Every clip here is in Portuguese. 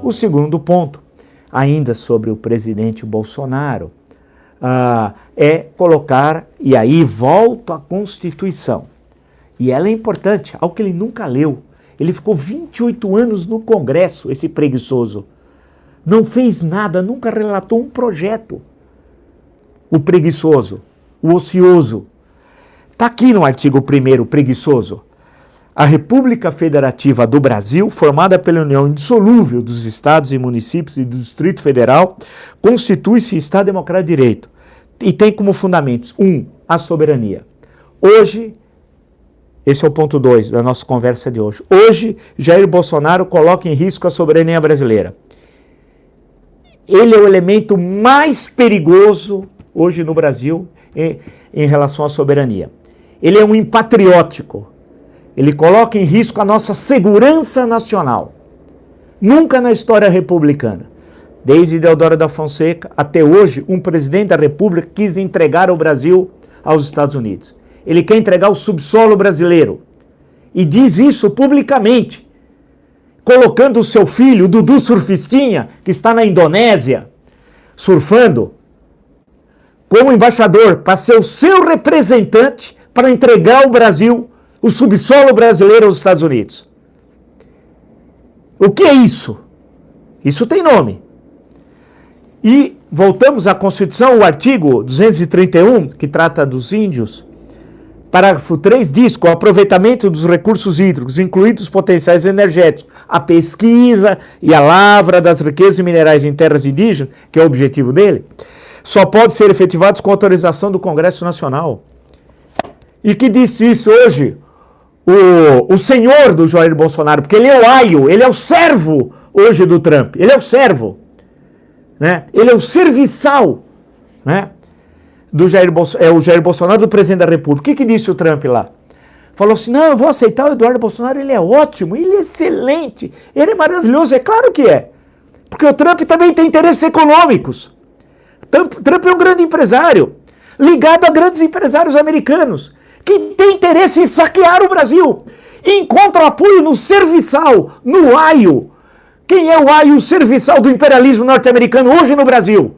O segundo ponto, ainda sobre o presidente Bolsonaro, é colocar, e aí volto à Constituição, e ela é importante, algo que ele nunca leu. Ele ficou 28 anos no Congresso, esse preguiçoso. Não fez nada, nunca relatou um projeto. O preguiçoso, o ocioso. Está aqui no artigo 1º, preguiçoso. A República Federativa do Brasil, formada pela união indissolúvel dos estados e municípios e do Distrito Federal, constitui-se Estado Democrático de Direito e tem como fundamentos: 1. A soberania. Hoje, esse é o ponto 2 da nossa conversa de hoje. Hoje, Jair Bolsonaro coloca em risco a soberania brasileira. Ele é o elemento mais perigoso hoje no Brasil em relação à soberania. Ele é um impatriótico. Ele coloca em risco a nossa segurança nacional. Nunca na história republicana, desde Deodoro da Fonseca até hoje, um presidente da República quis entregar o Brasil aos Estados Unidos. Ele quer entregar o subsolo brasileiro. E diz isso publicamente, colocando o seu filho, o Dudu Surfistinha, que está na Indonésia, surfando, como embaixador, para ser o seu representante para entregar o Brasil, o subsolo brasileiro aos Estados Unidos. O que é isso? Isso tem nome. E voltamos à Constituição, o artigo 231, que trata dos índios. Parágrafo 3 diz que o aproveitamento dos recursos hídricos, incluídos os potenciais energéticos, a pesquisa e a lavra das riquezas minerais em terras indígenas, que é o objetivo dele, só pode ser efetivados com autorização do Congresso Nacional. E que disse isso hoje o senhor do Jair Bolsonaro, porque ele é o aio, ele é o servo hoje do Trump, ele é o servo, né? Ele é o serviçal, né? O Jair Bolsonaro, do presidente da República. O que disse o Trump lá? Falou assim: não, eu vou aceitar o Eduardo Bolsonaro, ele é ótimo, ele é excelente, ele é maravilhoso. É claro que é, porque o Trump também tem interesses econômicos. Trump é um grande empresário, ligado a grandes empresários americanos, que tem interesse em saquear o Brasil, e encontra apoio no serviçal, no aio. Quem é o aio serviçal do imperialismo norte-americano hoje no Brasil?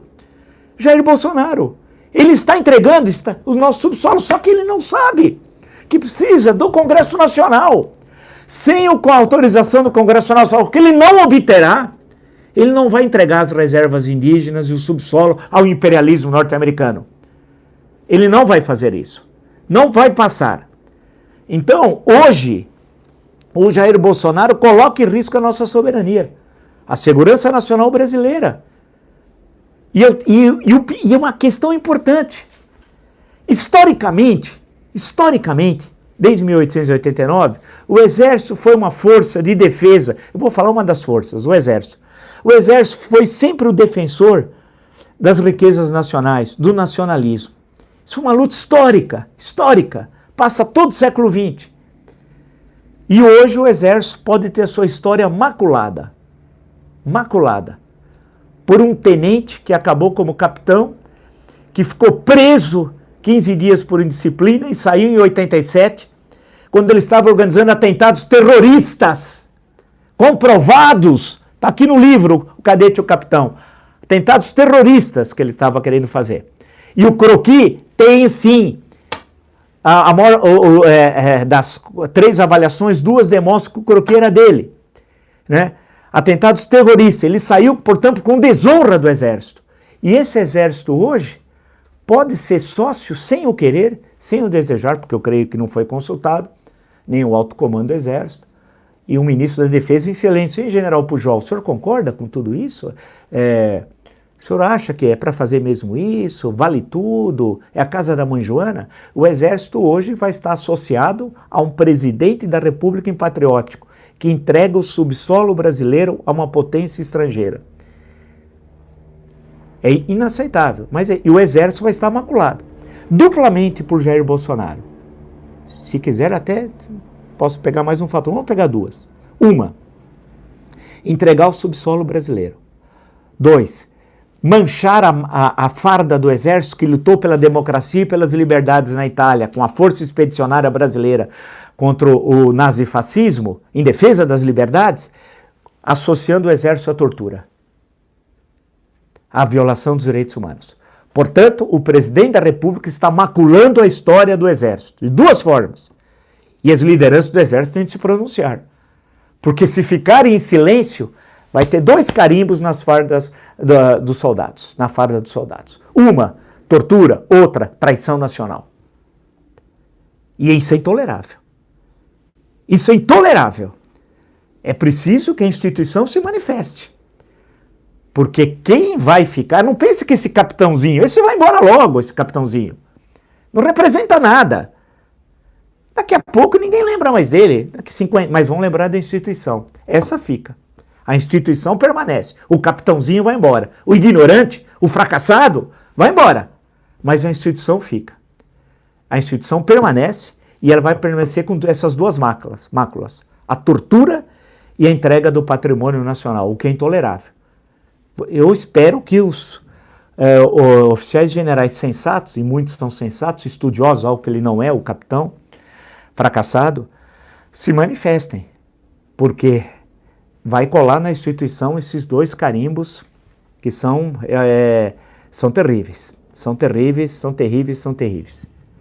Jair Bolsonaro. Ele está entregando os nossos subsolos, só que ele não sabe que precisa do Congresso Nacional. Sem a autorização do Congresso Nacional, que ele não obterá, ele não vai entregar as reservas indígenas e o subsolo ao imperialismo norte-americano. Ele não vai fazer isso. Não vai passar. Então, hoje, o Jair Bolsonaro coloca em risco a nossa soberania, a segurança nacional brasileira. E é uma questão importante. Historicamente, desde 1889, o Exército foi uma força de defesa. Eu vou falar uma das forças, o Exército. O Exército foi sempre o defensor das riquezas nacionais, do nacionalismo. Isso é uma luta histórica, passa todo o século XX. E hoje o Exército pode ter a sua história maculada por um tenente que acabou como capitão, que ficou preso 15 dias por indisciplina e saiu em 87, quando ele estava organizando atentados terroristas, comprovados, está aqui no livro, o Cadete e o Capitão, atentados terroristas que ele estava querendo fazer. E o croquis tem sim, das 3 avaliações, 2 demonstram que o croquis era dele, né? Atentados terroristas. Ele saiu, portanto, com desonra do Exército. E esse Exército hoje pode ser sócio sem o querer, sem o desejar, porque eu creio que não foi consultado, nem o alto comando do Exército, e o ministro da Defesa em silêncio. E, General Pujol, o senhor concorda com tudo isso? O senhor acha que é para fazer mesmo isso? Vale tudo? É a casa da mãe Joana? O Exército hoje vai estar associado a um presidente da República impatriótico, que entrega o subsolo brasileiro a uma potência estrangeira. É inaceitável, e o Exército vai estar maculado, duplamente por Jair Bolsonaro. Se quiser até, posso pegar mais um fator, vamos pegar 2. 1, entregar o subsolo brasileiro. 2, manchar a farda do Exército que lutou pela democracia e pelas liberdades na Itália, com a Força Expedicionária Brasileira, contra o nazifascismo, em defesa das liberdades, associando o exército à tortura, à violação dos direitos humanos. Portanto, o presidente da República está maculando a história do exército, de duas formas. E as lideranças do exército têm de se pronunciar. Porque se ficarem em silêncio, vai ter dois carimbos nas fardas dos soldados, na farda dos soldados. Uma, tortura, outra, traição nacional. E isso é intolerável. Isso é intolerável. É preciso que a instituição se manifeste. Porque quem vai ficar, não pense que esse capitãozinho, esse vai embora logo, esse capitãozinho. Não representa nada. Daqui a pouco ninguém lembra mais dele, daqui 50, mas vão lembrar da instituição. Essa fica. A instituição permanece. O capitãozinho vai embora. O ignorante, o fracassado, vai embora. Mas a instituição fica. A instituição permanece e ela vai permanecer com essas duas máculas. A tortura e a entrega do patrimônio nacional, o que é intolerável. Eu espero que os oficiais generais sensatos, e muitos são sensatos, estudiosos, algo que ele não é, o capitão fracassado, se manifestem, porque vai colar na instituição esses dois carimbos que são terríveis. São terríveis, são terríveis, são terríveis.